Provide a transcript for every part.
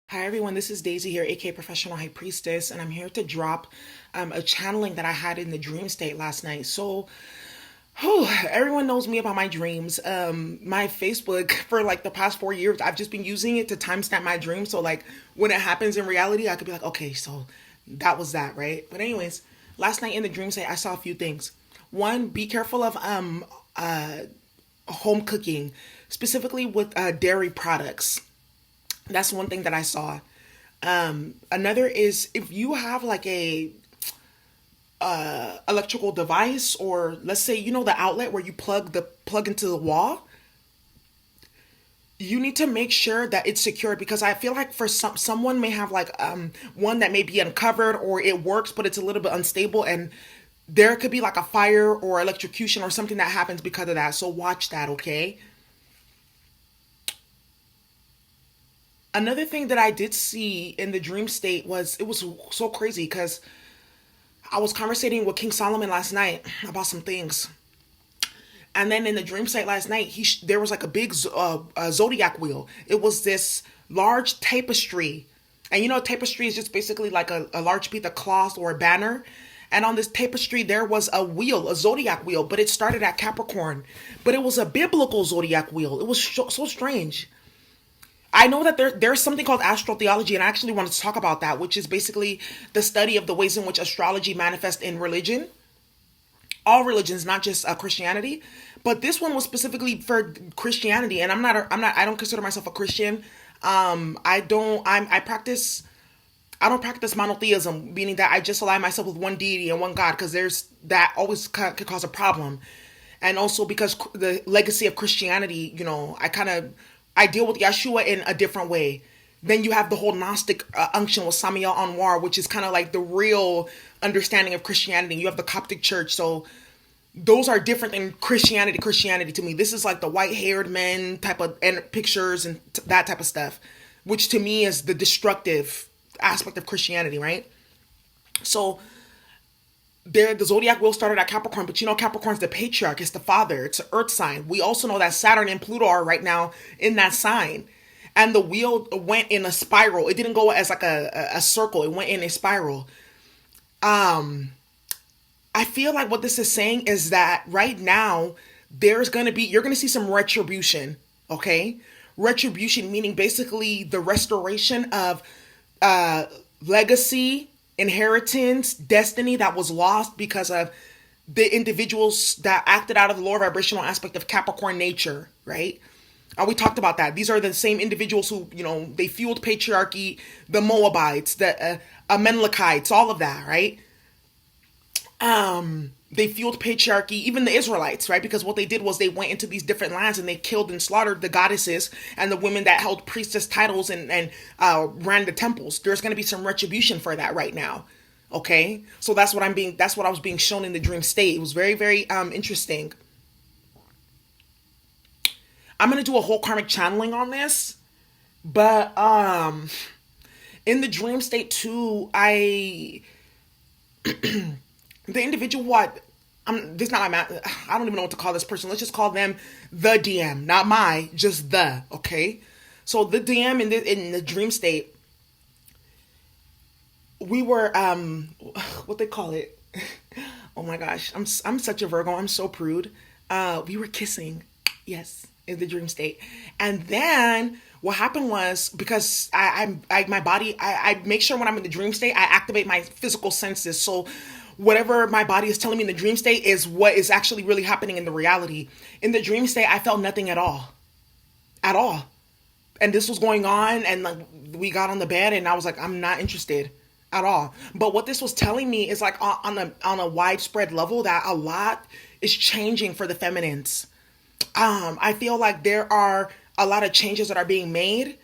Hi everyone, this is Daisy here, aka Professional High Priestess, and I'm here to drop a channeling that I had in the dream state last night. So, everyone knows me about my dreams. My Facebook for like the past 4 years, I've just been using it to timestamp my dreams. So like when it happens in reality, I could be like, okay, so that was that, right? But anyways, last night in the dream state, I saw a few things. One, be careful of home cooking, specifically with dairy products. That's one thing that I saw. Another is if you have like a electrical device, or let's say the outlet where you plug into the wall, you need to make sure that it's secured, because I feel like for someone may have like one that may be uncovered, or it works but it's a little bit unstable, and there could be like a fire or electrocution or something that happens because of that. So watch that, okay? Another thing that I did see in the dream state was, it was so crazy because I was conversating with King Solomon last night about some things. And then in the dream state last night, there was like a big zodiac wheel. It was this large tapestry. And tapestry is just basically like a large piece of cloth or a banner. And on this tapestry, there was a wheel, a zodiac wheel, but it started at Capricorn. But it was a biblical zodiac wheel. It was so strange. I know that there's something called astrotheology, and I actually wanted to talk about that, which is basically the study of the ways in which astrology manifests in religion, all religions, not just Christianity. But this one was specifically for Christianity, and I don't consider myself a Christian. I don't practice monotheism, meaning that I just align myself with one deity and one God, because there's that always could cause a problem. And also because the legacy of Christianity, I deal with Yeshua in a different way. Then you have the whole Gnostic unction with Samiel Anwar, which is kind of like the real understanding of Christianity. You have the Coptic Church, so those are different than Christianity. Christianity to me, this is like the white-haired men type of and pictures and that type of stuff, which to me is the destructive aspect of Christianity, right? So the zodiac wheel started at Capricorn, but Capricorn's the patriarch, it's the father, it's an earth sign. We also know that Saturn and Pluto are right now in that sign. And the wheel went in a spiral. It didn't go as like a circle, it went in a spiral. I feel like what this is saying is that right now you're gonna see some retribution, okay? Retribution meaning basically the restoration of legacy, inheritance, destiny that was lost because of the individuals that acted out of the lower vibrational aspect of Capricorn nature, right? We talked about that. These are the same individuals who, they fueled patriarchy, the Moabites, the Amalekites, all of that, right? They fueled patriarchy, even the Israelites, right? Because what they did was they went into these different lands and they killed and slaughtered the goddesses and the women that held priestess titles and ran the temples. There's going to be some retribution for that right now. Okay, so that's what I was being shown in the dream state. It was very, very interesting. I'm gonna do a whole karmic channeling on this, but in the dream state too, the individual what this is not my I don't even know what to call this person. Let's just call them the DM, not my, just the, okay? So the DM in the dream state, we were what they call it. Oh my gosh, I'm such a Virgo. I'm so prude. We were kissing. Yes, in the dream state. And then what happened was, because my body, I make sure when I'm in the dream state, I activate my physical senses. So whatever my body is telling me in the dream state is what is actually really happening in the reality. In the dream state, I felt nothing at all. At all. And this was going on, and like we got on the bed and I was like, I'm not interested at all. But what this was telling me is like on a widespread level that a lot is changing for the feminines. I feel like there are a lot of changes that are being made,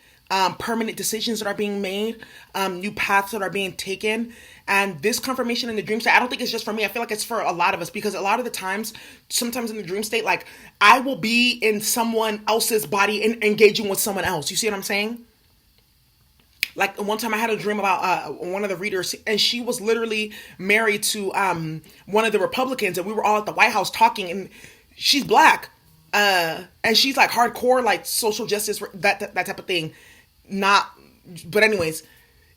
permanent decisions that are being made, new paths that are being taken. And this confirmation in the dream state, I don't think it's just for me. I feel like it's for a lot of us, because a lot of the times, sometimes in the dream state, like I will be in someone else's body and engaging with someone else. You see what I'm saying? Like one time I had a dream about one of the readers, and she was literally married to one of the Republicans, and we were all at the White House talking, and she's black. And she's like hardcore, like social justice, that type of thing. Not But anyways,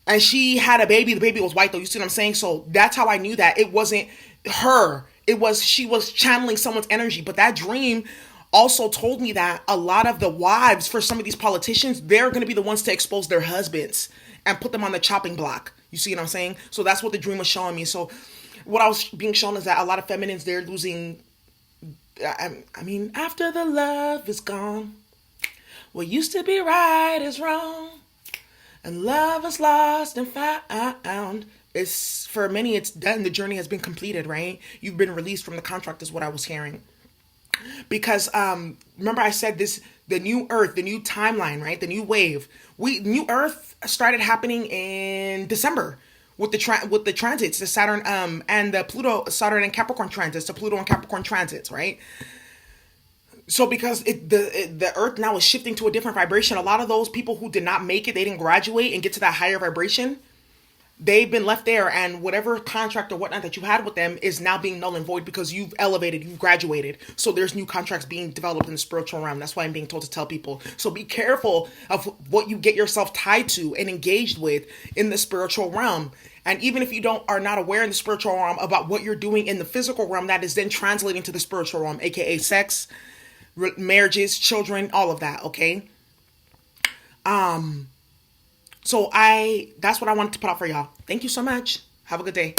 and she had a baby. The baby was white though. You see what I'm saying? So that's how I knew that it wasn't her. It was, she was channeling someone's energy. But that dream also told me that a lot of the wives for some of these politicians, they're going to be the ones to expose their husbands and put them on the chopping block. You see what I'm saying? So that's what the dream was showing me. So what I was being shown is that a lot of feminines, they're losing. I mean, after the love is gone, what used to be right is wrong, and love is lost and found. It's, for many, it's done. The journey has been completed, right? You've been released from the contract, is what I was hearing. Because remember I said this, the new earth, the new timeline, right? The new wave. New earth started happening in December with the transits, the Saturn and the Pluto, Saturn and Capricorn transits, the Pluto and Capricorn transits, right? So because the earth now is shifting to a different vibration, a lot of those people who did not make it, they didn't graduate and get to that higher vibration, they've been left there, and whatever contract or whatnot that you had with them is now being null and void because you've elevated, you've graduated. So there's new contracts being developed in the spiritual realm. That's why I'm being told to tell people. So be careful of what you get yourself tied to and engaged with in the spiritual realm. And even if you are not aware in the spiritual realm about what you're doing in the physical realm, that is then translating to the spiritual realm, aka sex, marriages, children, all of that. Okay. So that's what I wanted to put out for y'all. Thank you so much. Have a good day.